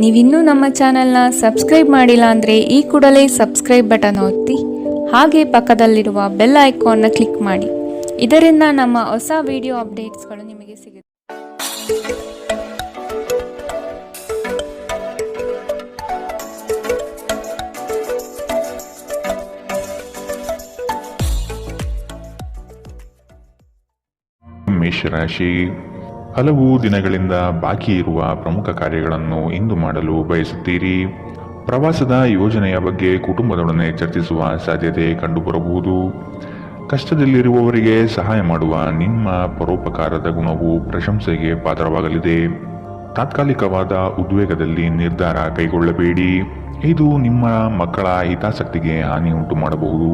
ನೀವಿನ್ನೂ ನಮ್ಮ ಚಾನೆಲ್ನ ಸಬ್ಸ್ಕ್ರೈಬ್ ಮಾಡಿಲ್ಲ ಅಂದರೆ ಈ ಕೂಡಲೇ ಸಬ್ಸ್ಕ್ರೈಬ್ ಬಟನ್ ಒತ್ತಿ ಹಾಗೆ ಪಕ್ಕದಲ್ಲಿರುವ ಬೆಲ್ ಐಕಾನ್ನ ಕ್ಲಿಕ್ ಮಾಡಿ. ಇದರಿಂದ ನಮ್ಮ ಹೊಸ ವಿಡಿಯೋ ಅಪ್ಡೇಟ್ಸ್ಗಳು ನಿಮಗೆ ಸಿಗುತ್ತೆ. ಮೇಷರಾಶಿ, ಹಲವು ದಿನಗಳಿಂದ ಬಾಕಿ ಇರುವ ಪ್ರಮುಖ ಕಾರ್ಯಗಳನ್ನು ಇಂದು ಮಾಡಲು ಬಯಸುತ್ತೀರಿ. ಪ್ರವಾಸದ ಯೋಜನೆಯ ಬಗ್ಗೆ ಕುಟುಂಬದೊಡನೆ ಚರ್ಚಿಸುವ ಸಾಧ್ಯತೆ ಕಂಡುಬರಬಹುದು. ಕಷ್ಟದಲ್ಲಿರುವವರಿಗೆ ಸಹಾಯ ಮಾಡುವ ನಿಮ್ಮ ಪರೋಪಕಾರದ ಗುಣವು ಪ್ರಶಂಸೆಗೆ ಪಾತ್ರವಾಗಲಿದೆ. ತಾತ್ಕಾಲಿಕವಾದ ಉದ್ವೇಗದಲ್ಲಿ ನಿರ್ಧಾರ ಕೈಗೊಳ್ಳಬೇಡಿ. ಇದು ನಿಮ್ಮ ಮಕ್ಕಳ ಹಿತಾಸಕ್ತಿಗೆ ಹಾನಿ ಉಂಟು ಮಾಡಬಹುದು.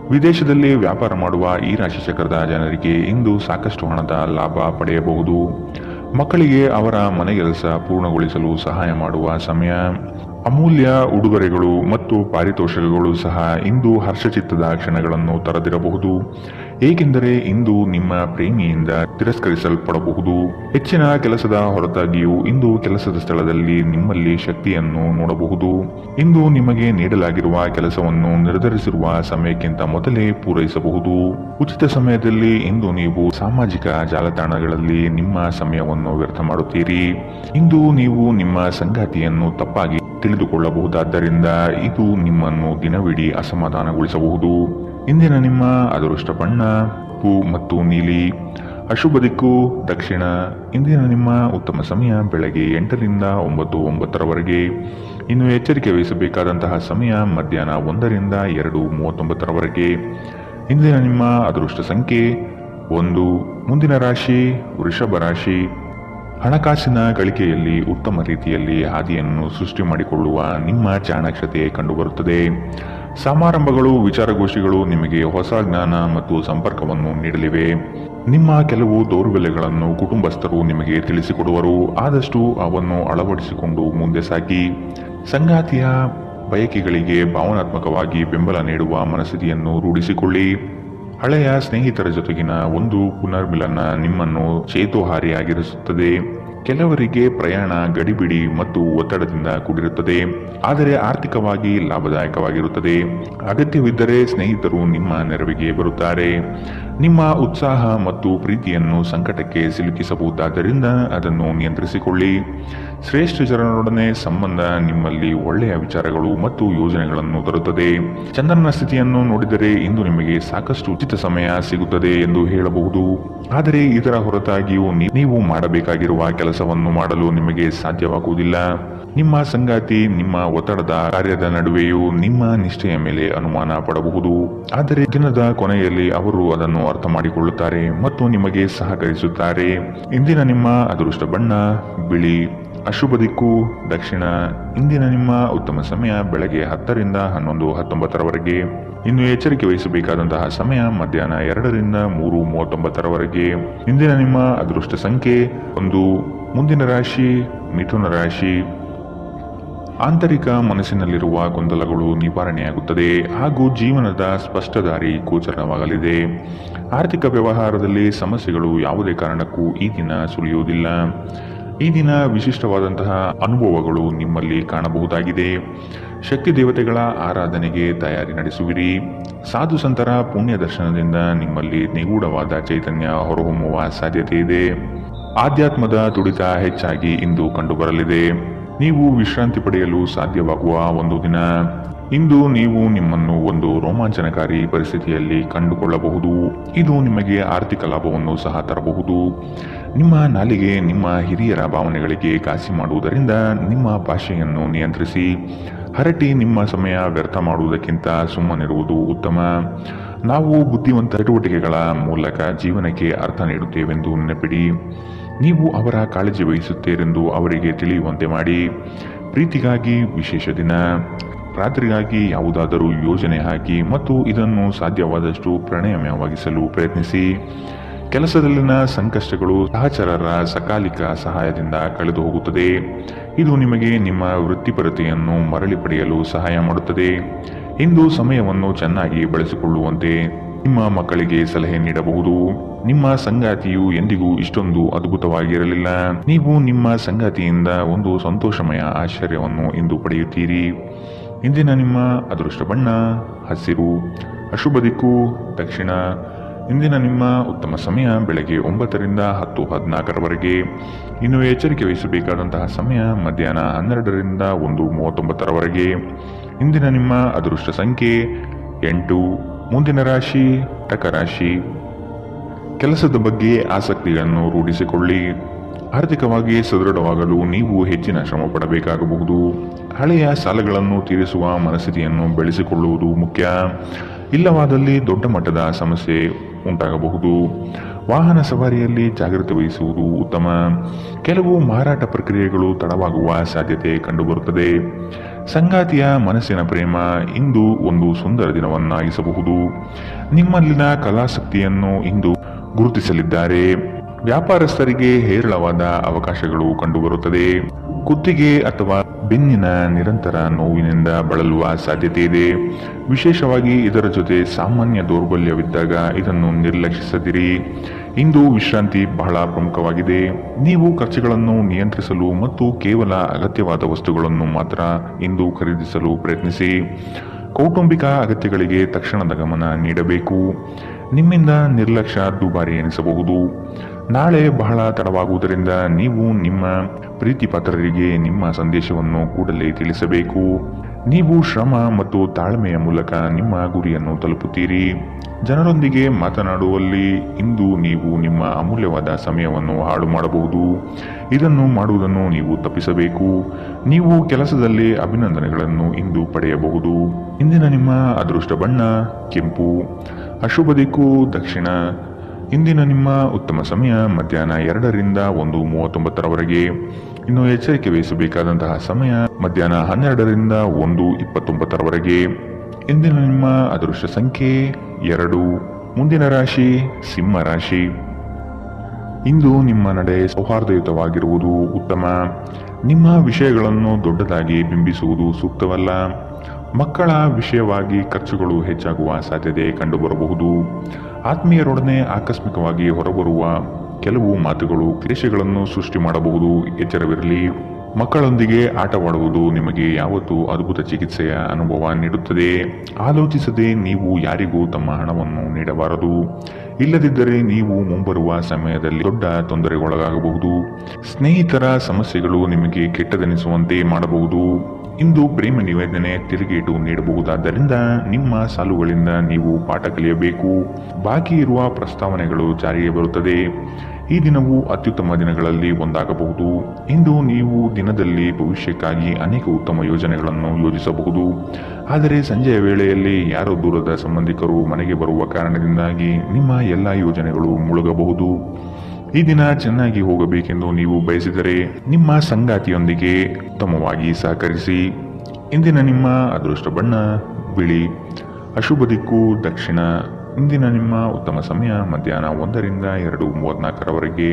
ವಿದೇಶದಲ್ಲಿ ವ್ಯಾಪಾರ ಮಾಡುವ ಈ ರಾಶಿ ಚಕ್ರದ ಜನರಿಗೆ ಇಂದು ಸಾಕಷ್ಟು ಹಣದ ಲಾಭ ಪಡೆಯಬಹುದು. ಮಕ್ಕಳಿಗೆ ಅವರ ಮನೆಗೆಲಸ ಪೂರ್ಣಗೊಳಿಸಲು ಸಹಾಯ ಮಾಡುವ ಸಮಯ. ಅಮೂಲ್ಯ ಉಡುಗೊರೆಗಳು ಮತ್ತು ಪಾರಿತೋಷಕಗಳು ಸಹ ಇಂದು ಹರ್ಷಚಿತ್ತದ ಕ್ಷಣಗಳನ್ನು ತರದಿರಬಹುದು, ಏಕೆಂದರೆ ಇಂದು ನಿಮ್ಮ ಪ್ರೇಮಿಯಿಂದ ತಿರಸ್ಕರಿಸಲ್ಪಡಬಹುದು. ಹೆಚ್ಚಿನ ಕೆಲಸದ ಹೊರತಾಗಿಯೂ ಇಂದು ಕೆಲಸದ ಸ್ಥಳದಲ್ಲಿ ನಿಮ್ಮಲ್ಲಿ ಶಕ್ತಿಯನ್ನು ನೋಡಬಹುದು. ಇಂದು ನಿಮಗೆ ನೀಡಲಾಗಿರುವ ಕೆಲಸವನ್ನು ನಿರ್ಧರಿಸಿರುವ ಸಮಯಕ್ಕಿಂತ ಮೊದಲೇ ಪೂರೈಸಬಹುದು. ಉಚಿತ ಸಮಯದಲ್ಲಿ ಇಂದು ನೀವು ಸಾಮಾಜಿಕ ಜಾಲತಾಣಗಳಲ್ಲಿ ನಿಮ್ಮ ಸಮಯವನ್ನು ವ್ಯರ್ಥ ಮಾಡುತ್ತೀರಿ. ಇಂದು ನೀವು ನಿಮ್ಮ ಸಂಗಾತಿಯನ್ನು ತಪ್ಪಾಗಿ ತಿಳಿದುಕೊಳ್ಳಬಹುದಾದ್ದರಿಂದ ಇದು ನಿಮ್ಮನ್ನು ದಿನವಿಡೀ ಅಸಮಾಧಾನಗೊಳಿಸಬಹುದು. ಇಂದಿನ ನಿಮ್ಮ ಅದೃಷ್ಟ ಬಣ್ಣ ಕಪ್ಪು ಮತ್ತು ನೀಲಿ. ಅಶುಭ ದಿಕ್ಕು ದಕ್ಷಿಣ. ಇಂದಿನ ನಿಮ್ಮ ಉತ್ತಮ ಸಮಯ ಬೆಳಗ್ಗೆ 8 ರಿಂದ 9:09 ಇನ್ನು ಎಚ್ಚರಿಕೆ ವಹಿಸಬೇಕಾದಂತಹ ಸಮಯ ಮಧ್ಯಾಹ್ನ 1 ರಿಂದ 2:39. ಇಂದಿನ ನಿಮ್ಮ ಅದೃಷ್ಟ ಸಂಖ್ಯೆ 1. ಮುಂದಿನ ರಾಶಿ ವೃಷಭ ರಾಶಿ. ಹಣಕಾಸಿನ ಗಳಿಕೆಯಲ್ಲಿ ಉತ್ತಮ ರೀತಿಯಲ್ಲಿ ಹಾದಿಯನ್ನು ಸೃಷ್ಟಿ ಮಾಡಿಕೊಳ್ಳುವ ನಿಮ್ಮ ಚಾಣಾಕ್ಷತೆ ಕಂಡುಬರುತ್ತದೆ. ಸಮಾರಂಭಗಳು, ವಿಚಾರಗೋಷ್ಠಿಗಳು ನಿಮಗೆ ಹೊಸ ಜ್ಞಾನ ಮತ್ತು ಸಂಪರ್ಕವನ್ನು ನೀಡಲಿವೆ. ನಿಮ್ಮ ಕೆಲವು ದೌರ್ಬಲ್ಯಗಳನ್ನು ಕುಟುಂಬಸ್ಥರು ನಿಮಗೆ ತಿಳಿಸಿಕೊಡುವರು. ಆದಷ್ಟು ಅವನ್ನು ಅಳವಡಿಸಿಕೊಂಡು ಮುಂದೆ ಸಾಗಿ. ಸಂಗಾತಿಯ ಬಯಕೆಗಳಿಗೆ ಭಾವನಾತ್ಮಕವಾಗಿ ಬೆಂಬಲ ನೀಡುವ ಮನಸ್ಥಿತಿಯನ್ನು ರೂಢಿಸಿಕೊಳ್ಳಿ. ಹಳೆಯ ಸ್ನೇಹಿತರ ಜೊತೆಗಿನ ಒಂದು ಪುನರ್ಮಿಲನ ನಿಮ್ಮನ್ನು ಚೇತೋಹಾರಿಯಾಗಿರಿಸುತ್ತದೆ. ಕೆಲವರಿಗೆ ಪ್ರಯಾಣ ಗಡಿಬಿಡಿ ಮತ್ತು ಒತ್ತಡದಿಂದ ಕೂಡಿರುತ್ತದೆ, ಆದರೆ ಆರ್ಥಿಕವಾಗಿ ಲಾಭದಾಯಕವಾಗಿರುತ್ತದೆ. ಅಗತ್ಯವಿದ್ದರೆ ಸ್ನೇಹಿತರು ನಿಮ್ಮ ನೆರವಿಗೆ ಬರುತ್ತಾರೆ. ನಿಮ್ಮ ಉತ್ಸಾಹ ಮತ್ತು ಪ್ರೀತಿಯನ್ನು ಸಂಕಟಕ್ಕೆ ಸಿಲುಕಿಸಬಹುದಾದ್ದರಿಂದ ಅದನ್ನು ನಿಯಂತ್ರಿಸಿಕೊಳ್ಳಿ. ಶ್ರೇಷ್ಠ ಜನರೊಡನೆ ಸಂಬಂಧ ನಿಮ್ಮಲ್ಲಿ ಒಳ್ಳೆಯ ವಿಚಾರಗಳು ಮತ್ತು ಯೋಜನೆಗಳನ್ನು ತರುತ್ತದೆ. ಚಂದ್ರನ ಸ್ಥಿತಿಯನ್ನು ನೋಡಿದರೆ ಇಂದು ನಿಮಗೆ ಸಾಕಷ್ಟು ಉಚಿತ ಸಮಯ ಸಿಗುತ್ತದೆ ಎಂದು ಹೇಳಬಹುದು. ಆದರೆ ಇದರ ಹೊರತಾಗಿಯೂ ನೀವು ಮಾಡಬೇಕಾಗಿರುವ ಕೆಲಸವನ್ನು ಮಾಡಲು ನಿಮಗೆ ಸಾಧ್ಯವಾಗುವುದಿಲ್ಲ. ನಿಮ್ಮ ಸಂಗಾತಿ ನಿಮ್ಮ ಒತ್ತಡದ ಕಾರ್ಯದ ನಡುವೆಯೂ ನಿಮ್ಮ ನಿಷ್ಠೆಯ ಮೇಲೆ ಅನುಮಾನ ಪಡಬಹುದು, ಆದರೆ ದಿನದ ಕೊನೆಯಲ್ಲಿ ಅವರು ಅದನ್ನು ಅರ್ಥ ಮಾಡಿಕೊಳ್ಳುತ್ತಾರೆ ಮತ್ತು ನಿಮಗೆ ಸಹಕರಿಸುತ್ತಾರೆ. ಇಂದಿನ ನಿಮ್ಮ ಅದೃಷ್ಟ ಬಣ್ಣ ಬಿಳಿ. ಅಶುಭ ದಿಕ್ಕು ದಕ್ಷಿಣ. ಇಂದಿನ ನಿಮ್ಮ ಉತ್ತಮ ಸಮಯ ಬೆಳಗ್ಗೆ 10 ರಿಂದ 11:19. ಇನ್ನು ಎಚ್ಚರಿಕೆ ವಹಿಸಬೇಕಾದಂತಹ ಸಮಯ ಮಧ್ಯಾಹ್ನ 2 ರಿಂದ 3:39. ಇಂದಿನ ನಿಮ್ಮ ಅದೃಷ್ಟ ಸಂಖ್ಯೆ 1. ಮುಂದಿನ ರಾಶಿ ಮಿಥುನ ರಾಶಿ. ಆಂತರಿಕ ಮನಸ್ಸಿನಲ್ಲಿರುವ ಗೊಂದಲಗಳು ನಿವಾರಣೆಯಾಗುತ್ತದೆ ಹಾಗೂ ಜೀವನದ ಸ್ಪಷ್ಟ ದಾರಿ ಗೋಚರವಾಗಲಿದೆ. ಆರ್ಥಿಕ ವ್ಯವಹಾರದಲ್ಲಿ ಸಮಸ್ಯೆಗಳು ಯಾವುದೇ ಕಾರಣಕ್ಕೂ ಈ ದಿನ ಸುಳಿಯುವುದಿಲ್ಲ. ಈ ದಿನ ವಿಶಿಷ್ಟವಾದಂತಹ ಅನುಭವಗಳು ನಿಮ್ಮಲ್ಲಿ ಕಾಣಬಹುದಾಗಿದೆ. ಶಕ್ತಿ ದೇವತೆಗಳ ಆರಾಧನೆಗೆ ತಯಾರಿ ನಡೆಸುವಿರಿ. ಸಾಧು ಸಂತರ ಪುಣ್ಯ ದರ್ಶನದಿಂದ ನಿಮ್ಮಲ್ಲಿ ನಿಗೂಢವಾದ ಚೈತನ್ಯ ಹೊರಹೊಮ್ಮುವ ಸಾಧ್ಯತೆ ಇದೆ. ಆಧ್ಯಾತ್ಮದ ತುಡಿತ ಹೆಚ್ಚಾಗಿ ಇಂದು ಕಂಡುಬರಲಿದೆ. ನೀವು ವಿಶ್ರಾಂತಿ ಪಡೆಯಲು ಸಾಧ್ಯವಾಗುವ ಒಂದು ದಿನ. ಇಂದು ನೀವು ನಿಮ್ಮನ್ನು ಒಂದು ರೋಮಾಂಚನಕಾರಿ ಪರಿಸ್ಥಿತಿಯಲ್ಲಿ ಕಂಡುಕೊಳ್ಳಬಹುದು. ಇದು ನಿಮಗೆ ಆರ್ಥಿಕ ಲಾಭವನ್ನು ಸಹ ತರಬಹುದು. ನಿಮ್ಮ ನಾಲಿಗೆ ನಿಮ್ಮ ಹಿರಿಯರ ಭಾವನೆಗಳಿಗೆ ಘಾಸಿ ಮಾಡುವುದರಿಂದ ನಿಮ್ಮ ಭಾಷೆಯನ್ನು ನಿಯಂತ್ರಿಸಿ. ಹರಟಿ ನಿಮ್ಮ ಸಮಯ ವ್ಯರ್ಥ ಮಾಡುವುದಕ್ಕಿಂತ ಸುಮ್ಮನಿರುವುದು ಉತ್ತಮ. ನಾವು ಬುದ್ಧಿವಂತ ಚಟುವಟಿಕೆಗಳ ಮೂಲಕ ಜೀವನಕ್ಕೆ ಅರ್ಥ ನೀಡುತ್ತೇವೆಂದು ನೆನಪಿಡಿ. ನೀವು ಅವರ ಕಾಳಜಿ ವಹಿಸುತ್ತೀರೆಂದು ಅವರಿಗೆ ತಿಳಿಯುವಂತೆ ಮಾಡಿ. ಪ್ರೀತಿಗಾಗಿ ವಿಶೇಷ ದಿನ. ರಾತ್ರಿಗಾಗಿ ಯಾವುದಾದರೂ ಯೋಜನೆ ಹಾಕಿ ಮತ್ತು ಇದನ್ನು ಸಾಧ್ಯವಾದಷ್ಟು ಪ್ರಣಯಮಯವಾಗಿಸಲು ಪ್ರಯತ್ನಿಸಿ. ಕೆಲಸದಲ್ಲಿನ ಸಂಕಷ್ಟಗಳು ಸಹಚರರ ಸಕಾಲಿಕ ಸಹಾಯದಿಂದ ಕಳೆದು ಹೋಗುತ್ತದೆ. ಇದು ನಿಮಗೆ ನಿಮ್ಮ ವೃತ್ತಿಪರತೆಯನ್ನು ಮರಳಿ ಪಡೆಯಲು ಸಹಾಯ ಮಾಡುತ್ತದೆ. ಇಂದು ಸಮಯವನ್ನು ಚೆನ್ನಾಗಿ ಬಳಸಿಕೊಳ್ಳುವಂತೆ ನಿಮ್ಮ ಮಕ್ಕಳಿಗೆ ಸಲಹೆ ನೀಡಬಹುದು. ನಿಮ್ಮ ಸಂಗಾತಿಯು ಎಂದಿಗೂ ಇಷ್ಟೊಂದು ಅದ್ಭುತವಾಗಿರಲಿಲ್ಲ. ನೀವು ನಿಮ್ಮ ಸಂಗಾತಿಯಿಂದ ಒಂದು ಸಂತೋಷಮಯ ಆಶ್ಚರ್ಯವನ್ನು ಇಂದು ಪಡೆಯುತ್ತೀರಿ. ಇಂದಿನ ನಿಮ್ಮ ಅದೃಷ್ಟ ಬಣ್ಣ ಹಸಿರು, ಅಶುಭ ದಿಕ್ಕು ದಕ್ಷಿಣ. ಇಂದಿನ ನಿಮ್ಮ ಉತ್ತಮ ಸಮಯ ಬೆಳಗ್ಗೆ 9ರಿಂದ 10:14 ಇನ್ನು ಎಚ್ಚರಿಕೆ ವಹಿಸಬೇಕಾದಂತಹ ಸಮಯ ಮಧ್ಯಾಹ್ನ 12ರಿಂದ 1:39. ಇಂದಿನ ನಿಮ್ಮ ಅದೃಷ್ಟ ಸಂಖ್ಯೆ 8. ಮುಂದಿನ ರಾಶಿ ಟಕ ರಾಶಿ. ಕೆಲಸದ ಬಗ್ಗೆ ಆಸಕ್ತಿಯನ್ನು ರೂಢಿಸಿಕೊಳ್ಳಿ. ಆರ್ಥಿಕವಾಗಿ ಸದೃಢವಾಗಲು ನೀವು ಹೆಚ್ಚಿನ ಶ್ರಮ ಪಡಬೇಕಾಗಬಹುದು. ಹಳೆಯ ಸಾಲಗಳನ್ನು ತೀರಿಸುವ ಮನಸ್ಥಿತಿಯನ್ನು ಬೆಳೆಸಿಕೊಳ್ಳುವುದು ಮುಖ್ಯ. ಇಲ್ಲವಾದಲ್ಲಿ ದೊಡ್ಡ ಮಟ್ಟದ ಸಮಸ್ಯೆ ಉಂಟಾಗಬಹುದು. ವಾಹನ ಸವಾರಿಯಲ್ಲಿ ಜಾಗೃತಿ ವಹಿಸುವುದು ಉತ್ತಮ. ಕೆಲವು ಮಾರಾಟ ಪ್ರಕ್ರಿಯೆಗಳು ತಡವಾಗುವ ಸಾಧ್ಯತೆ ಕಂಡುಬರುತ್ತದೆ. ಸಂಗಾತಿಯ ಮನಸ್ಸಿನ ಪ್ರೇಮ ಇಂದು ಒಂದು ಸುಂದರ ದಿನವನ್ನಾಗಿಸಬಹುದು. ನಿಮ್ಮಲ್ಲಿನ ಕಲಾಸಕ್ತಿಯನ್ನು ಇಂದು ಗುರುತಿಸಲಿದ್ದಾರೆ. ವ್ಯಾಪಾರಸ್ಥರಿಗೆ ಹೇರಳವಾದ ಅವಕಾಶಗಳು ಕಂಡುಬರುತ್ತದೆ. ಕುತ್ತಿಗೆ ಅಥವಾ ಬೆನ್ನಿನ ನಿರಂತರ ನೋವಿನಿಂದ ಬಳಲುವ ಸಾಧ್ಯತೆ ಇದೆ. ವಿಶೇಷವಾಗಿ ಇದರ ಜೊತೆ ಸಾಮಾನ್ಯ ದೌರ್ಬಲ್ಯವಿದ್ದಾಗ ಇದನ್ನು ನಿರ್ಲಕ್ಷಿಸದಿರಿ. ಇಂದು ವಿಶ್ರಾಂತಿ ಬಹಳ ಪ್ರಮುಖವಾಗಿದೆ. ನೀವು ಖರ್ಚುಗಳನ್ನು ನಿಯಂತ್ರಿಸಲು ಮತ್ತು ಕೇವಲ ಅಗತ್ಯವಾದ ವಸ್ತುಗಳನ್ನು ಮಾತ್ರ ಇಂದು ಖರೀದಿಸಲು ಪ್ರಯತ್ನಿಸಿ. ಕೌಟುಂಬಿಕ ಅಗತ್ಯಗಳಿಗೆ ತಕ್ಷಣದ ಗಮನ ನೀಡಬೇಕು. ನಿಮ್ಮಿಂದ ನಿರ್ಲಕ್ಷ್ಯ ದುಬಾರಿ ಎನಿಸಬಹುದು. ನಾಳೆ ಬಹಳ ತಡವಾಗುವುದರಿಂದ ನೀವು ನಿಮ್ಮ ಪ್ರೀತಿ ಪಾತ್ರರಿಗೆ ನಿಮ್ಮ ಸಂದೇಶವನ್ನು ಕೂಡಲೇ ತಿಳಿಸಬೇಕು. ನೀವು ಶ್ರಮ ಮತ್ತು ತಾಳ್ಮೆಯ ಮೂಲಕ ನಿಮ್ಮ ಗುರಿಯನ್ನು ತಲುಪುತ್ತೀರಿ. ಜನರೊಂದಿಗೆ ಮಾತನಾಡುವಲ್ಲಿ ಇಂದು ನೀವು ನಿಮ್ಮ ಅಮೂಲ್ಯವಾದ ಸಮಯವನ್ನು ಹಾಳು ಮಾಡಬಹುದು. ಇದನ್ನು ಮಾಡುವುದನ್ನು ನೀವು ತಪ್ಪಿಸಬೇಕು. ನೀವು ಕೆಲಸದಲ್ಲಿ ಅಭಿನಂದನೆಗಳನ್ನು ಇಂದು ಪಡೆಯಬಹುದು. ಇಂದಿನ ನಿಮ್ಮ ಅದೃಷ್ಟ ಬಣ್ಣ ಕೆಂಪು, ಅಶುಭ ದಿಕ್ಕು ದಕ್ಷಿಣ. ಇಂದಿನ ನಿಮ್ಮ ಉತ್ತಮ ಸಮಯ ಮಧ್ಯಾಹ್ನ 2ರಿಂದ 1:39. ಇನ್ನು ಎಚ್ಚರಿಕೆ ವಹಿಸಬೇಕಾದಂತಹ ಸಮಯ ಮಧ್ಯಾಹ್ನ 12ರಿಂದ 1:29. ಇಂದಿನ ನಿಮ್ಮ ಅದೃಷ್ಟ ಸಂಖ್ಯೆ 2. ಮುಂದಿನ ರಾಶಿ ಸಿಂಹ ರಾಶಿ. ಇಂದು ನಿಮ್ಮ ನಡೆ ಸೌಹಾರ್ದಯುತವಾಗಿರುವುದು ಉತ್ತಮ. ನಿಮ್ಮ ವಿಷಯಗಳನ್ನು ದೊಡ್ಡದಾಗಿ ಬಿಂಬಿಸುವುದು ಸೂಕ್ತವಲ್ಲ. ಮಕ್ಕಳ ವಿಷಯವಾಗಿ ಖರ್ಚುಗಳು ಹೆಚ್ಚಾಗುವ ಸಾಧ್ಯತೆ ಕಂಡುಬರಬಹುದು. ಆತ್ಮೀಯರೊಡನೆ ಆಕಸ್ಮಿಕವಾಗಿ ಹೊರಬರುವ ಕೆಲವು ಮಾತುಗಳು ಕ್ಲೇಶಗಳನ್ನು ಸೃಷ್ಟಿ ಮಾಡಬಹುದು. ಎಚ್ಚರವಿರಲಿ. ಮಕ್ಕಳೊಂದಿಗೆ ಆಟವಾಡುವುದು ನಿಮಗೆ ಯಾವತ್ತೂ ಅದ್ಭುತ ಚಿಕಿತ್ಸೆಯ ಅನುಭವ ನೀಡುತ್ತದೆ. ಆಲೋಚಿಸದೆ ನೀವು ಯಾರಿಗೂ ತಮ್ಮ ಹಣವನ್ನು ನೀಡಬಾರದು. ಇಲ್ಲದಿದ್ದರೆ ನೀವು ಮುಂಬರುವ ಸಮಯದಲ್ಲಿ ದೊಡ್ಡ ತೊಂದರೆಗೊಳಗಾಗಬಹುದು. ಸ್ನೇಹಿತರ ಸಮಸ್ಯೆಗಳು ನಿಮಗೆ ಕೆಟ್ಟದೆನಿಸುವಂತೆ ಮಾಡಬಹುದು. ಇಂದು ಪ್ರೇಮ ನಿವೇದನೆ ತಿರುಗೇಟು ನೀಡಬಹುದಾದ್ದರಿಂದ ನಿಮ್ಮ ಸಾಲುಗಳಿಂದ ನೀವು ಪಾಠ ಕಲಿಯಬೇಕು. ಬಾಕಿ ಇರುವ ಪ್ರಸ್ತಾವನೆಗಳು ಜಾರಿಗೆ ಬರುತ್ತದೆ. ಈ ದಿನವು ಅತ್ಯುತ್ತಮ ದಿನಗಳಲ್ಲಿ ಒಂದಾಗಬಹುದು. ಇಂದು ನೀವು ದಿನದಲ್ಲಿ ಭವಿಷ್ಯಕ್ಕಾಗಿ ಅನೇಕ ಉತ್ತಮ ಯೋಜನೆಗಳನ್ನು ಯೋಜಿಸಬಹುದು. ಆದರೆ ಸಂಜೆಯ ವೇಳೆಯಲ್ಲಿ ಯಾರೋ ದೂರದ ಸಂಬಂಧಿಕರು ಮನೆಗೆ ಬರುವ ಕಾರಣದಿಂದಾಗಿ ನಿಮ್ಮ ಎಲ್ಲ ಯೋಜನೆಗಳು ಮುಳುಗಬಹುದು. ಈ ದಿನ ಚೆನ್ನಾಗಿ ಹೋಗಬೇಕೆಂದು ನೀವು ಬಯಸಿದರೆ ನಿಮ್ಮ ಸಂಗಾತಿಯೊಂದಿಗೆ ಉತ್ತಮವಾಗಿ ಸಹಕರಿಸಿ. ಇಂದಿನ ನಿಮ್ಮ ಅದೃಷ್ಟ ಬಣ್ಣ ಬಿಳಿ, ಅಶುಭ ದಿಕ್ಕು ದಕ್ಷಿಣ. ಇಂದಿನ ನಿಮ್ಮ ಉತ್ತಮ ಸಮಯ ಮಧ್ಯಾಹ್ನ 1ರಿಂದ 2:34.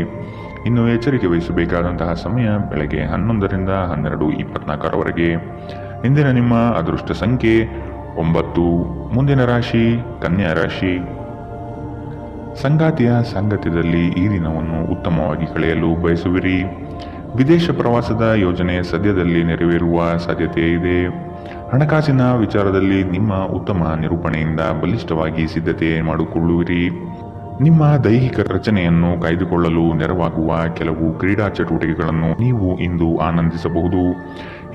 ಇನ್ನು ಎಚ್ಚರಿಕೆ ವಹಿಸಬೇಕಾದಂತಹ ಸಮಯ ಬೆಳಗ್ಗೆ 11ರಿಂದ 12:24. ಇಂದಿನ ನಿಮ್ಮ ಅದೃಷ್ಟ ಸಂಖ್ಯೆ 9. ಮುಂದಿನ ರಾಶಿ ಕನ್ಯಾ ರಾಶಿ. ಸಂಗಾತಿಯ ಸಾಂಗತ್ಯದಲ್ಲಿ ಈ ದಿನವನ್ನು ಉತ್ತಮವಾಗಿ ಕಳೆಯಲು ಬಯಸುವಿರಿ. ವಿದೇಶ ಪ್ರವಾಸದ ಯೋಜನೆ ಸದ್ಯದಲ್ಲಿ ನೆರವೇರುವ ಸಾಧ್ಯತೆ ಇದೆ. ಹಣಕಾಸಿನ ವಿಚಾರದಲ್ಲಿ ನಿಮ್ಮ ಉತ್ತಮ ನಿರೂಪಣೆಯಿಂದ ಬಲಿಷ್ಠವಾಗಿ ಸಿದ್ಧತೆ ಮಾಡಿಕೊಳ್ಳುವಿರಿ. ನಿಮ್ಮ ದೈಹಿಕ ರಚನೆಯನ್ನು ಕಾಯ್ದುಕೊಳ್ಳಲು ನೆರವಾಗುವ ಕೆಲವು ಕ್ರೀಡಾ ಚಟುವಟಿಕೆಗಳನ್ನು ನೀವು ಇಂದು ಆನಂದಿಸಬಹುದು.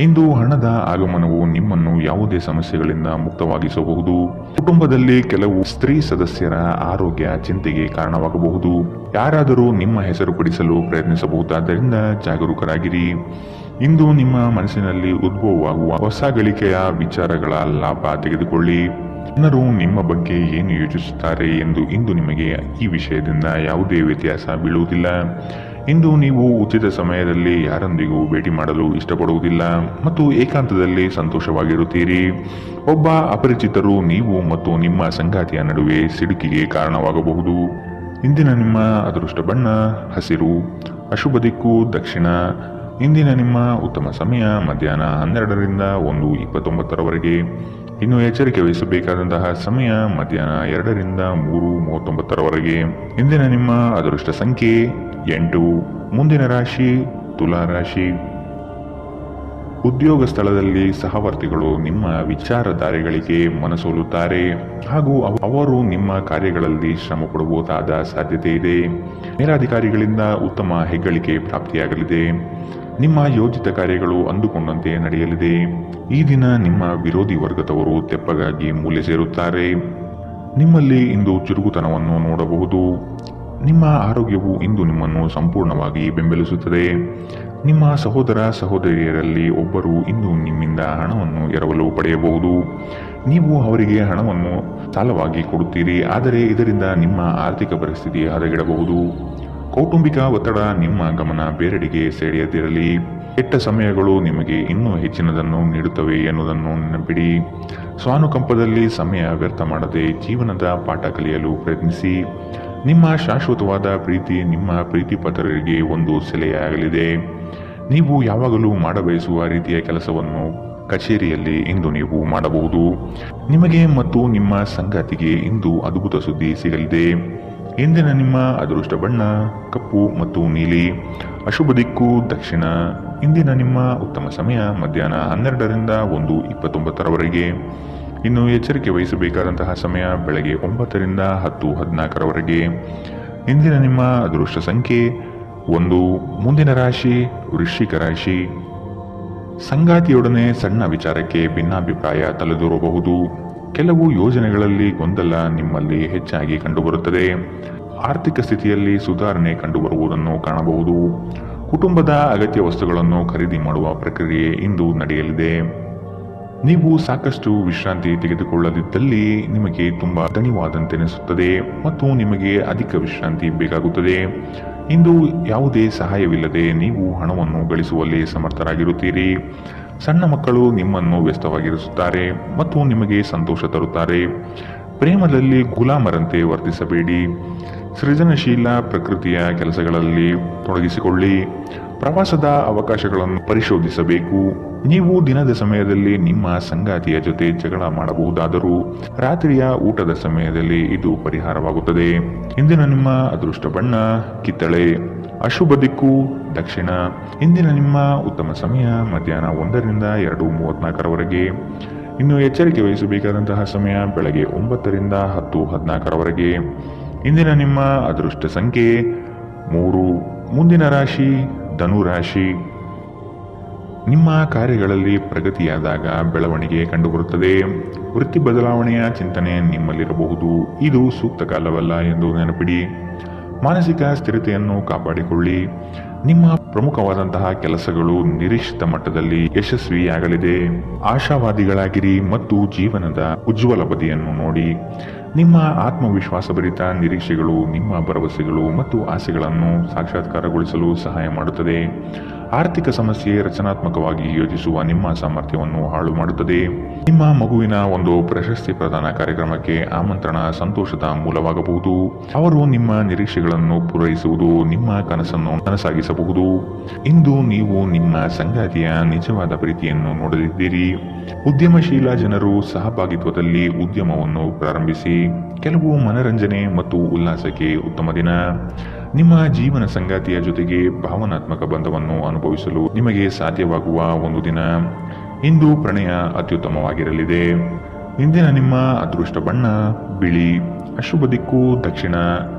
ಇಂದು ಹಣದ ಆಗಮನವು ನಿಮ್ಮನ್ನು ಯಾವುದೇ ಸಮಸ್ಯೆಗಳಿಂದ ಮುಕ್ತವಾಗಿಸಬಹುದು. ಕುಟುಂಬದಲ್ಲಿ ಕೆಲವು ಸ್ತ್ರೀ ಸದಸ್ಯರ ಆರೋಗ್ಯ ಚಿಂತೆಗೆ ಕಾರಣವಾಗಬಹುದು. ಯಾರಾದರೂ ನಿಮ್ಮ ಹೆಸರು ಪಡಿಸಲು ಪ್ರಯತ್ನಿಸಬಹುದಾದ್ದರಿಂದ ಜಾಗರೂಕರಾಗಿರಿ. ಇಂದು ನಿಮ್ಮ ಮನಸ್ಸಿನಲ್ಲಿ ಉದ್ಭವವಾಗುವ ಹೊಸ ಗಳಿಕೆಯ ವಿಚಾರಗಳ ಲಾಭ ತೆಗೆದುಕೊಳ್ಳಿ. ಜನರು ನಿಮ್ಮ ಬಗ್ಗೆ ಏನು ಯೋಚಿಸುತ್ತಾರೆ ಎಂದು ಇಂದು ನಿಮಗೆ ಈ ವಿಷಯದಿಂದ ಯಾವುದೇ ವ್ಯತ್ಯಾಸ ಬೀಳುವುದಿಲ್ಲ. ಇಂದು ನೀವು ಉಚಿತ ಸಮಯದಲ್ಲಿ ಯಾರೊಂದಿಗೂ ಭೇಟಿ ಮಾಡಲು ಇಷ್ಟಪಡುವುದಿಲ್ಲ ಮತ್ತು ಏಕಾಂತದಲ್ಲಿ ಸಂತೋಷವಾಗಿರುತ್ತೀರಿ. ಒಬ್ಬ ಅಪರಿಚಿತರು ನೀವು ಮತ್ತು ನಿಮ್ಮ ಸಂಗಾತಿಯ ನಡುವೆ ಸಿಡುಕಿಗೆ ಕಾರಣವಾಗಬಹುದು. ಇಂದಿನ ನಿಮ್ಮ ಅದೃಷ್ಟ ಬಣ್ಣ ಹಸಿರು, ಅಶುಭ ದಿಕ್ಕು ದಕ್ಷಿಣ. ಇಂದಿನ ನಿಮ್ಮ ಉತ್ತಮ ಸಮಯ ಮಧ್ಯಾಹ್ನ 12ರಿಂದ 1:29. ಇನ್ನು ಎಚ್ಚರಿಕೆ ವಹಿಸಬೇಕಾದಂತಹ ಸಮಯ ಮಧ್ಯಾಹ್ನ 2ರಿಂದ 3:39 ಇಂದಿನ ನಿಮ್ಮ ಅದೃಷ್ಟ ಸಂಖ್ಯೆ 8. ಮುಂದಿನ ರಾಶಿ ತುಲಾ ರಾಶಿ. ಉದ್ಯೋಗ ಸ್ಥಳದಲ್ಲಿ ಸಹವರ್ತಿಗಳು ನಿಮ್ಮ ವಿಚಾರಧಾರೆಗಳಿಗೆ ಮನಸೋಲುತ್ತಾರೆ ಹಾಗೂ ಅವರು ನಿಮ್ಮ ಕಾರ್ಯಗಳಲ್ಲಿ ಶ್ರಮ ಪಡಬಹುದಾದ ಸಾಧ್ಯತೆ ಇದೆ. ಮೇಲಾಧಿಕಾರಿಗಳಿಂದ ಉತ್ತಮ ಹೆಗ್ಗಳಿಕೆ ಪ್ರಾಪ್ತಿಯಾಗಲಿದೆ. ನಿಮ್ಮ ಯೋಜಿತ ಕಾರ್ಯಗಳು ಅಂದುಕೊಂಡಂತೆ ನಡೆಯಲಿದೆ. ಈ ದಿನ ನಿಮ್ಮ ವಿರೋಧಿ ವರ್ಗದವರು ತೆಪ್ಪಗಾಗಿ ಮೂಲೆ ಸೇರುತ್ತಾರೆ. ನಿಮ್ಮಲ್ಲಿ ಇಂದು ಚುರುಕುತನವನ್ನು ನೋಡಬಹುದು. ನಿಮ್ಮ ಆರೋಗ್ಯವು ಇಂದು ನಿಮ್ಮನ್ನು ಸಂಪೂರ್ಣವಾಗಿ ಬೆಂಬಲಿಸುತ್ತದೆ. ನಿಮ್ಮ ಸಹೋದರ ಸಹೋದರಿಯರಲ್ಲಿ ಒಬ್ಬರು ಇಂದು ನಿಮ್ಮಿಂದ ಹಣವನ್ನು ಎರವಲು ಪಡೆಯಬಹುದು. ನೀವು ಅವರಿಗೆ ಹಣವನ್ನು ಸಾಲವಾಗಿ ಕೊಡುತ್ತೀರಿ, ಆದರೆ ಇದರಿಂದ ನಿಮ್ಮ ಆರ್ಥಿಕ ಪರಿಸ್ಥಿತಿ ಹದಗೆಡಬಹುದು. ಕೌಟುಂಬಿಕ ಒತ್ತಡ ನಿಮ್ಮ ಗಮನ ಬೇರೆಡೆಗೆ ಸೆಳೆಯದಿರಲಿ. ಕೆಟ್ಟ ಸಮಯಗಳು ನಿಮಗೆ ಇನ್ನೂ ಹೆಚ್ಚಿನದನ್ನು ನೀಡುತ್ತವೆ ಎನ್ನುವುದನ್ನು ನೆನಪಿಡಿ. ಸ್ವಾನುಕಂಪದಲ್ಲಿ ಸಮಯ ವ್ಯರ್ಥ ಮಾಡದೆ ಜೀವನದ ಪಾಠ ಕಲಿಯಲು ಪ್ರಯತ್ನಿಸಿ. ನಿಮ್ಮ ಶಾಶ್ವತವಾದ ಪ್ರೀತಿ ನಿಮ್ಮ ಪ್ರೀತಿಪಾತ್ರರಿಗೆ ಒಂದು ಸೆಲೆಯಾಗಲಿದೆ. ನೀವು ಯಾವಾಗಲೂ ಮಾಡಬಯಸುವ ರೀತಿಯ ಕೆಲಸವನ್ನು ಕಚೇರಿಯಲ್ಲಿ ಇಂದು ನೀವು ಮಾಡಬಹುದು. ನಿಮಗೆ ಮತ್ತು ನಿಮ್ಮ ಸಂಗಾತಿಗೆ ಇಂದು ಅದ್ಭುತ ಸುದ್ದಿ ಸಿಗಲಿದೆ. ಇಂದಿನ ನಿಮ್ಮ ಅದೃಷ್ಟ ಬಣ್ಣ ಕಪ್ಪು ಮತ್ತು ನೀಲಿ. ಅಶುಭ ದಿಕ್ಕು ದಕ್ಷಿಣ. ಇಂದಿನ ನಿಮ್ಮ ಉತ್ತಮ ಸಮಯ ಮಧ್ಯಾಹ್ನ 12ರಿಂದ 1:29 ಇನ್ನು ಎಚ್ಚರಿಕೆ ವಹಿಸಬೇಕಾದಂತಹ ಸಮಯ ಬೆಳಗ್ಗೆ 9ರಿಂದ 10:14 ಇಂದಿನ ನಿಮ್ಮ ಅದೃಷ್ಟ ಸಂಖ್ಯೆ 1. ಮುಂದಿನ ರಾಶಿ ವೃಶ್ಚಿಕ ರಾಶಿ. ಸಂಗಾತಿಯೊಡನೆ ಸಣ್ಣ ವಿಚಾರಕ್ಕೆ ಭಿನ್ನಾಭಿಪ್ರಾಯ ತಲೆದೂರಬಹುದು. ಕೆಲವು ಯೋಜನೆಗಳಲ್ಲಿ ಗೊಂದಲ ನಿಮ್ಮಲ್ಲಿ ಹೆಚ್ಚಾಗಿ ಕಂಡುಬರುತ್ತದೆ. ಆರ್ಥಿಕ ಸ್ಥಿತಿಯಲ್ಲಿ ಸುಧಾರಣೆ ಕಂಡುಬರುವುದನ್ನು ಕಾಣಬಹುದು. ಕುಟುಂಬದ ಅಗತ್ಯ ವಸ್ತುಗಳನ್ನು ಖರೀದಿ ಮಾಡುವ ಪ್ರಕ್ರಿಯೆ ಇಂದು ನಡೆಯಲಿದೆ. ನೀವು ಸಾಕಷ್ಟು ವಿಶ್ರಾಂತಿ ತೆಗೆದುಕೊಳ್ಳದಿದ್ದಲ್ಲಿ ನಿಮಗೆ ತುಂಬಾ ದಣಿವಾದಂತೆನಿಸುತ್ತದೆ ಮತ್ತು ನಿಮಗೆ ಅಧಿಕ ವಿಶ್ರಾಂತಿ ಬೇಕಾಗುತ್ತದೆ. ಇಂದು ಯಾವುದೇ ಸಹಾಯವಿಲ್ಲದೆ ನೀವು ಹಣವನ್ನು ಗಳಿಸುವಲ್ಲಿ ಸಮರ್ಥರಾಗಿರುತ್ತೀರಿ. ಸಣ್ಣ ಮಕ್ಕಳು ನಿಮ್ಮನ್ನು ವ್ಯಸ್ತವಾಗಿರಿಸುತ್ತಾರೆ ಮತ್ತು ನಿಮಗೆ ಸಂತೋಷ ತರುತ್ತಾರೆ. ಪ್ರೇಮದಲ್ಲಿ ಗುಲಾಮರಂತೆ ವರ್ತಿಸಬೇಡಿ. ಸೃಜನಶೀಲ ಪ್ರಕೃತಿಯ ಕೆಲಸಗಳಲ್ಲಿ ತೊಡಗಿಸಿಕೊಳ್ಳಿ. ಪ್ರವಾಸದ ಅವಕಾಶಗಳನ್ನು ಪರಿಶೋಧಿಸಬೇಕು. ನೀವು ದಿನದ ಸಮಯದಲ್ಲಿ ನಿಮ್ಮ ಸಂಗಾತಿಯ ಜೊತೆ ಜಗಳ ಮಾಡಬಹುದಾದರೂ ರಾತ್ರಿಯ ಊಟದ ಸಮಯದಲ್ಲಿ ಇದು ಪರಿಹಾರವಾಗುತ್ತದೆ. ಇಂದಿನ ನಿಮ್ಮ ಅದೃಷ್ಟ ಬಣ್ಣ ಕಿತ್ತಳೆ. ಅಶುಭ ದಿಕ್ಕು ದಕ್ಷಿಣ. ಇಂದಿನ ನಿಮ್ಮ ಉತ್ತಮ ಸಮಯ ಮಧ್ಯಾಹ್ನ 1ರಿಂದ 2:34 ಇನ್ನು ಎಚ್ಚರಿಕೆ ವಹಿಸಬೇಕಾದಂತಹ ಸಮಯ ಬೆಳಗ್ಗೆ 9ರಿಂದ 10:14 ಇಂದಿನ ನಿಮ್ಮ ಅದೃಷ್ಟ ಸಂಖ್ಯೆ 3. ಮುಂದಿನ ರಾಶಿ ಧನು ರಾಶಿ. ನಿಮ್ಮ ಕಾರ್ಯಗಳಲ್ಲಿ ಪ್ರಗತಿಯಾದಾಗ ಬೆಳವಣಿಗೆ ಕಂಡುಬರುತ್ತದೆ. ವೃತ್ತಿ ಬದಲಾವಣೆಯ ಚಿಂತನೆ ನಿಮ್ಮಲ್ಲಿರಬಹುದು. ಇದು ಸೂಕ್ತ ಕಾಲವಲ್ಲ ಎಂದು ನೆನಪಿಡಿ. ಮಾನಸಿಕ ಸ್ಥಿರತೆಯನ್ನು ಕಾಪಾಡಿಕೊಳ್ಳಿ. ನಿಮ್ಮ ಪ್ರಮುಖವಾದಂತಹ ಕೆಲಸಗಳು ನಿರೀಕ್ಷಿತ ಮಟ್ಟದಲ್ಲಿ ಯಶಸ್ವಿಯಾಗಲಿದೆ. ಆಶಾವಾದಿಗಳಾಗಿರಿ ಮತ್ತು ಜೀವನದ ಉಜ್ವಲ ಬದಿಯನ್ನು ನೋಡಿ. ನಿಮ್ಮ ಆತ್ಮವಿಶ್ವಾಸಭರಿತ ನಿರೀಕ್ಷೆಗಳು ನಿಮ್ಮ ಭರವಸೆಗಳು ಮತ್ತು ಆಸೆಗಳನ್ನು ಸಾಕ್ಷಾತ್ಕಾರಗೊಳಿಸಲು ಸಹಾಯ ಮಾಡುತ್ತದೆ. ಆರ್ಥಿಕ ಸಮಸ್ಯೆ ರಚನಾತ್ಮಕವಾಗಿ ಯೋಚಿಸುವ ನಿಮ್ಮ ಸಾಮರ್ಥ್ಯವನ್ನು ಹಾಳು ಮಾಡುತ್ತದೆ. ನಿಮ್ಮ ಮಗುವಿನ ಒಂದು ಪ್ರಶಸ್ತಿ ಪ್ರದಾನ ಕಾರ್ಯಕ್ರಮಕ್ಕೆ ಆಮಂತ್ರಣ ಸಂತೋಷದ ಮೂಲವಾಗಬಹುದು. ಅವರು ನಿಮ್ಮ ನಿರೀಕ್ಷೆಗಳನ್ನು ಪೂರೈಸುವುದು ನಿಮ್ಮ ಕನಸನ್ನು ನನಸಾಗಿಸಬಹುದು. ಇಂದು ನೀವು ನಿಮ್ಮ ಸಂಗಾತಿಯ ನಿಜವಾದ ಪ್ರೀತಿಯನ್ನು ನೋಡಲಿದ್ದೀರಿ. ಉದ್ಯಮಶೀಲ ಜನರು ಸಹಭಾಗಿತ್ವದಲ್ಲಿ ಉದ್ಯಮವನ್ನು ಪ್ರಾರಂಭಿಸಿ. ಕೆಲವು ಮನರಂಜನೆ ಮತ್ತು ಉಲ್ಲಾಸಕ್ಕೆ ಉತ್ತಮ ದಿನ. ನಿಮ್ಮ ಜೀವನ ಸಂಗಾತಿಯ ಜೊತೆಗೆ ಭಾವನಾತ್ಮಕ ಬಂಧವನ್ನು ಅನುಭವಿಸಲು ನಿಮಗೆ ಸಾಧ್ಯವಾಗುವ ಒಂದು ದಿನ. ಇಂದು ಪ್ರಣಯ ಅತ್ಯುತ್ತಮವಾಗಿರಲಿದೆ. ಇಂದಿನ ನಿಮ್ಮ ಅದೃಷ್ಟ ಬಣ್ಣ ಬಿಳಿ. ಅಶುಭ ದಿಕ್ಕು ದಕ್ಷಿಣ.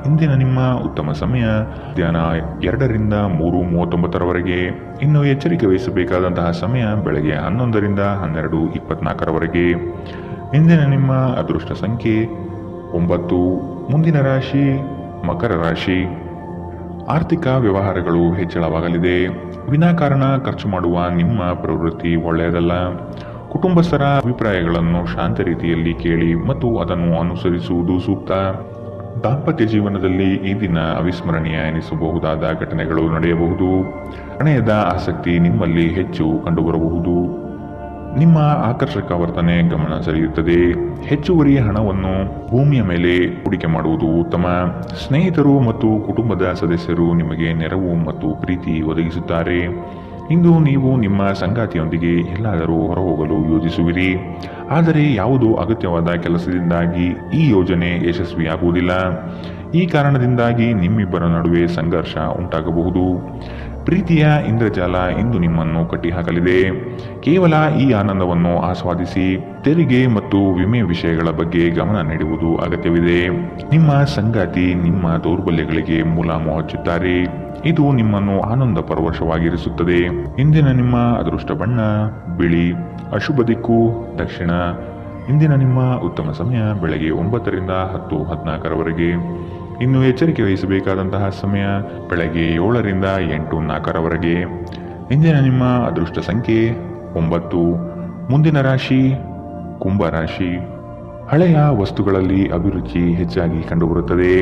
ಇಂದಿನ ನಿಮ್ಮ ಉತ್ತಮ ಸಮಯ ಮಧ್ಯಾಹ್ನ 2ರಿಂದ 3:39 ಇನ್ನು ಎಚ್ಚರಿಕೆ ವಹಿಸಬೇಕಾದಂತಹ ಸಮಯ ಬೆಳಗ್ಗೆ 11ರಿಂದ 12:24 ಇಂದಿನ ನಿಮ್ಮ ಅದೃಷ್ಟ ಸಂಖ್ಯೆ 9. ಮುಂದಿನ ರಾಶಿ ಮಕರ ರಾಶಿ. ಆರ್ಥಿಕ ವ್ಯವಹಾರಗಳು ಹೆಚ್ಚಳವಾಗಲಿದೆ. ವಿನಾಕಾರಣ ಖರ್ಚು ಮಾಡುವ ನಿಮ್ಮ ಪ್ರವೃತ್ತಿ ಒಳ್ಳೆಯದಲ್ಲ. ಕುಟುಂಬಸ್ಥರ ಅಭಿಪ್ರಾಯಗಳನ್ನು ಶಾಂತ ರೀತಿಯಲ್ಲಿ ಕೇಳಿ ಮತ್ತು ಅದನ್ನು ಅನುಸರಿಸುವುದು ಸೂಕ್ತ. ದಾಂಪತ್ಯ ಜೀವನದಲ್ಲಿ ಈ ದಿನ ಅವಿಸ್ಮರಣೀಯ ಎನಿಸಬಹುದಾದ ಘಟನೆಗಳು ನಡೆಯಬಹುದು. ಪ್ರಣಯದ ಆಸಕ್ತಿ ನಿಮ್ಮಲ್ಲಿ ಹೆಚ್ಚು ಕಂಡುಬರಬಹುದು. ನಿಮ್ಮ ಆಕರ್ಷಕ ವರ್ತನೆ ಗಮನ ಸೆಳೆಯುತ್ತದೆ. ಹೆಚ್ಚುವರಿ ಹಣವನ್ನು ಭೂಮಿಯ ಮೇಲೆ ಹೂಡಿಕೆ ಮಾಡುವುದು ಉತ್ತಮ. ಸ್ನೇಹಿತರು ಮತ್ತು ಕುಟುಂಬದ ಸದಸ್ಯರು ನಿಮಗೆ ನೆರವು ಮತ್ತು ಪ್ರೀತಿ ಒದಗಿಸುತ್ತಾರೆ. ಇಂದು ನೀವು ನಿಮ್ಮ ಸಂಗಾತಿಯೊಂದಿಗೆ ಎಲ್ಲಾದರೂ ಹೊರಹೋಗಲು ಯೋಜಿಸುವಿರಿ, ಆದರೆ ಯಾವುದೋ ಅಗತ್ಯವಾದ ಕೆಲಸದಿಂದಾಗಿ ಈ ಯೋಜನೆ ಯಶಸ್ವಿಯಾಗುವುದಿಲ್ಲ. ಈ ಕಾರಣದಿಂದಾಗಿ ನಿಮ್ಮಿಬ್ಬರ ನಡುವೆ ಸಂಘರ್ಷ ಉಂಟಾಗಬಹುದು. ಪ್ರೀತಿಯ ಇಂದ್ರಜಾಲ ಇಂದು ನಿಮ್ಮನ್ನು ಕಟ್ಟಿಹಾಕಲಿದೆ. ಕೇವಲ ಈ ಆನಂದವನ್ನು ಆಸ್ವಾದಿಸಿ. ತೆರಿಗೆ ಮತ್ತು ವಿಮೆ ವಿಷಯಗಳ ಬಗ್ಗೆ ಗಮನ ನೀಡುವುದು ಅಗತ್ಯವಿದೆ. ನಿಮ್ಮ ಸಂಗಾತಿ ನಿಮ್ಮ ದೌರ್ಬಲ್ಯಗಳಿಗೆ ಮುಲಾಮು ಹಚ್ಚುತ್ತಾರೆ. ಇದು ನಿಮ್ಮನ್ನು ಆನಂದ ಪರವಶವಾಗಿರಿಸುತ್ತದೆ. ಇಂದಿನ ನಿಮ್ಮ ಅದೃಷ್ಟ ಬಣ್ಣ ಬಿಳಿ. ಅಶುಭ ದಿಕ್ಕು ದಕ್ಷಿಣ. ಇಂದಿನ ನಿಮ್ಮ ಉತ್ತಮ ಸಮಯ ಬೆಳಗ್ಗೆ 9 ರಿಂದ 10:14 ಇನ್ನು ಎಚ್ಚರಿಕೆ ವಹಿಸಬೇಕಾದಂತಹ ಸಮಯ ಬೆಳಗ್ಗೆ 7 ರಿಂದ 8:04 ಇಂದಿನ ನಿಮ್ಮ ಅದೃಷ್ಟ ಸಂಖ್ಯೆ 9. ಮುಂದಿನ ರಾಶಿ ಕುಂಭ ರಾಶಿ. ಹಳೆಯ ವಸ್ತುಗಳಲ್ಲಿ ಅಭಿರುಚಿ ಹೆಚ್ಚಾಗಿ ಕಂಡುಬರುತ್ತದೆ.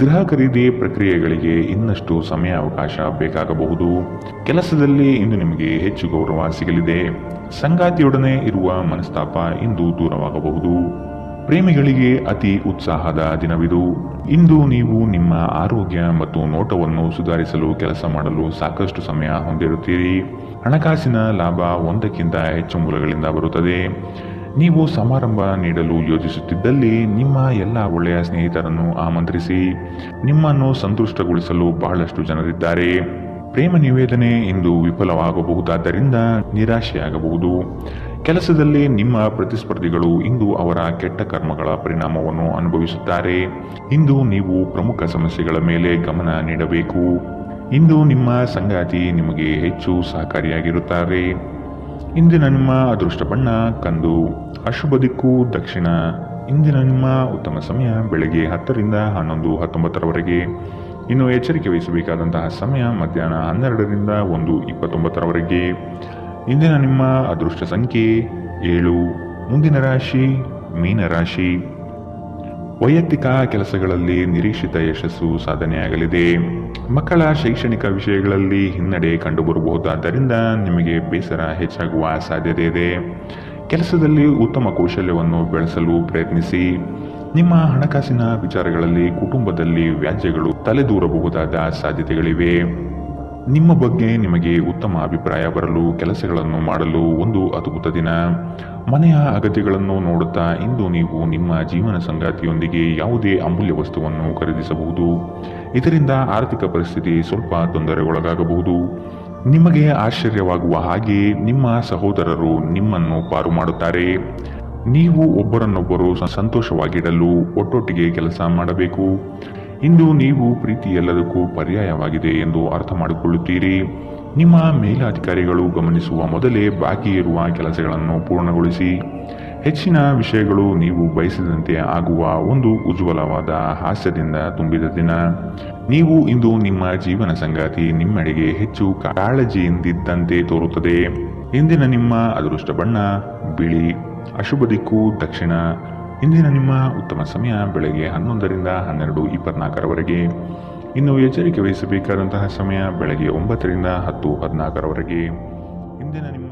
ಗೃಹ ಖರೀದಿ ಪ್ರಕ್ರಿಯೆಗಳಿಗೆ ಇನ್ನಷ್ಟು ಸಮಯಾವಕಾಶ ಬೇಕಾಗಬಹುದು. ಕೆಲಸದಲ್ಲಿ ಇಂದು ನಿಮಗೆ ಹೆಚ್ಚು ಗೌರವ ಸಿಗಲಿದೆ. ಸಂಗಾತಿಯೊಡನೆ ಇರುವ ಮನಸ್ತಾಪ ಇಂದು ದೂರವಾಗಬಹುದು. ಪ್ರೇಮಿಗಳಿಗೆ ಅತಿ ಉತ್ಸಾಹದ ದಿನವಿದು. ಇಂದು ನೀವು ನಿಮ್ಮ ಆರೋಗ್ಯ ಮತ್ತು ನೋಟವನ್ನು ಸುಧಾರಿಸಲು ಕೆಲಸ ಮಾಡಲು ಸಾಕಷ್ಟು ಸಮಯ ಹೊಂದಿರುತ್ತೀರಿ. ಹಣಕಾಸಿನ ಲಾಭ ಒಂದಕ್ಕಿಂತ ಹೆಚ್ಚು ಮೂಲಗಳಿಂದ ಬರುತ್ತದೆ. ನೀವು ಸಮಾರಂಭ ನೀಡಲು ಯೋಜಿಸುತ್ತಿದ್ದಲ್ಲಿ ನಿಮ್ಮ ಎಲ್ಲ ಒಳ್ಳೆಯ ಸ್ನೇಹಿತರನ್ನು ಆಮಂತ್ರಿಸಿ. ನಿಮ್ಮನ್ನು ಸಂತುಷ್ಟಗೊಳಿಸಲು ಬಹಳಷ್ಟು ಜನರಿದ್ದಾರೆ. ಪ್ರೇಮ ನಿವೇದನೆ ಇಂದು ವಿಫಲವಾಗಬಹುದಾದ್ದರಿಂದ ನಿರಾಶೆಯಾಗಬಹುದು. ಕೆಲಸದಲ್ಲಿ ನಿಮ್ಮ ಪ್ರತಿಸ್ಪರ್ಧಿಗಳು ಇಂದು ಅವರ ಕೆಟ್ಟ ಕರ್ಮಗಳ ಪರಿಣಾಮವನ್ನು ಅನುಭವಿಸುತ್ತಾರೆ. ಇಂದು ನೀವು ಪ್ರಮುಖ ಸಮಸ್ಯೆಗಳ ಮೇಲೆ ಗಮನ ನೀಡಬೇಕು. ಇಂದು ನಿಮ್ಮ ಸಂಗಾತಿ ನಿಮಗೆ ಹೆಚ್ಚು ಸಹಕಾರಿಯಾಗಿರುತ್ತಾರೆ. ಇಂದಿನ ನಿಮ್ಮ ಅದೃಷ್ಟ ಬಣ್ಣ ಕಂದು. ಅಶುಭ ದಿಕ್ಕು ದಕ್ಷಿಣ. ಇಂದಿನ ನಿಮ್ಮ ಉತ್ತಮ ಸಮಯ ಬೆಳಗ್ಗೆ 10 ರಿಂದ 11:19 ಇನ್ನು ಎಚ್ಚರಿಕೆ ವಹಿಸಬೇಕಾದಂತಹ ಸಮಯ ಮಧ್ಯಾಹ್ನ 12 ರಿಂದ 1:29 ಇಂದಿನ ನಿಮ್ಮ ಅದೃಷ್ಟ ಸಂಖ್ಯೆ 7. ಮುಂದಿನ ರಾಶಿ ಮೀನರಾಶಿ. ವೈಯಕ್ತಿಕ ಕೆಲಸಗಳಲ್ಲಿ ನಿರೀಕ್ಷಿತ ಯಶಸ್ಸು ಸಾಧನೆಯಾಗಲಿದೆ. ಮಕ್ಕಳ ಶೈಕ್ಷಣಿಕ ವಿಷಯಗಳಲ್ಲಿ ಹಿನ್ನಡೆ ಕಂಡುಬರಬಹುದಾದ್ದರಿಂದ ನಿಮಗೆ ಬೇಸರ ಹೆಚ್ಚಾಗುವ ಸಾಧ್ಯತೆ ಇದೆ. ಕೆಲಸದಲ್ಲಿ ಉತ್ತಮ ಕೌಶಲ್ಯವನ್ನು ಬೆಳೆಸಲು ಪ್ರಯತ್ನಿಸಿ. ನಿಮ್ಮ ಹಣಕಾಸಿನ ವಿಚಾರಗಳಲ್ಲಿ ಕುಟುಂಬದಲ್ಲಿ ವ್ಯಾಜ್ಯಗಳು ತಲೆದೂರಬಹುದಾದ ಸಾಧ್ಯತೆಗಳಿವೆ. ನಿಮ್ಮ ಬಗ್ಗೆ ನಿಮಗೆ ಉತ್ತಮ ಅಭಿಪ್ರಾಯ ಬರಲು ಕೆಲಸಗಳನ್ನು ಮಾಡಲು ಒಂದು ಅದ್ಭುತ ದಿನ. ಮನೆಯ ಅಗತ್ಯಗಳನ್ನು ನೋಡುತ್ತಾ ಇಂದು ನೀವು ನಿಮ್ಮ ಜೀವನ ಸಂಗಾತಿಯೊಂದಿಗೆ ಯಾವುದೇ ಅಮೂಲ್ಯ ವಸ್ತುವನ್ನು ಖರೀದಿಸಬಹುದು. ಇದರಿಂದ ಆರ್ಥಿಕ ಪರಿಸ್ಥಿತಿ ಸ್ವಲ್ಪ ತೊಂದರೆಗೊಳಗಾಗಬಹುದು. ನಿಮಗೆ ಆಶ್ಚರ್ಯವಾಗುವ ಹಾಗೆ ನಿಮ್ಮ ಸಹೋದರರು ನಿಮ್ಮನ್ನು ಪಾರು ಮಾಡುತ್ತಾರೆ. ನೀವು ಒಬ್ಬರನ್ನೊಬ್ಬರು ಸಂತೋಷವಾಗಿಡಲು ಒಟ್ಟೊಟ್ಟಿಗೆ ಕೆಲಸ ಮಾಡಬೇಕು. ಇಂದು ನೀವು ಪ್ರೀತಿ ಎಲ್ಲದಕ್ಕೂ ಪರ್ಯಾಯವಾಗಿದೆ ಎಂದು ಅರ್ಥ ಮಾಡಿಕೊಳ್ಳುತ್ತೀರಿ. ನಿಮ್ಮ ಮೇಲಾಧಿಕಾರಿಗಳು ಗಮನಿಸುವ ಮೊದಲೇ ಬಾಕಿ ಇರುವ ಕೆಲಸಗಳನ್ನು ಪೂರ್ಣಗೊಳಿಸಿ. ಹೆಚ್ಚಿನ ವಿಷಯಗಳು ನೀವು ಬಯಸಿದಂತೆ ಆಗುವ ಒಂದು ಉಜ್ವಲವಾದ ಹಾಸ್ಯದಿಂದ ತುಂಬಿದ ದಿನ. ನೀವು ಇಂದು ನಿಮ್ಮ ಜೀವನ ಸಂಗಾತಿ ನಿಮ್ಮೆಡೆಗೆ ಹೆಚ್ಚು ಕಾಳಜಿಯಿಂದಿದ್ದಂತೆ ತೋರುತ್ತದೆ. ಇಂದಿನ ನಿಮ್ಮ ಅದೃಷ್ಟ ಬಣ್ಣ ಬಿಳಿ. ಅಶುಭ ದಿಕ್ಕು ದಕ್ಷಿಣ. ಇಂದಿನ ನಿಮ್ಮ ಉತ್ತಮ ಸಮಯ ಬೆಳಗ್ಗೆ 11 ರಿಂದ 12:24 ಇನ್ನು ಎಚ್ಚರಿಕೆ ವಹಿಸಬೇಕಾದಂತಹ ಸಮಯ ಬೆಳಗ್ಗೆ 9 ರಿಂದ 10:14 ಇಂದಿನ ನಿಮ್ಮ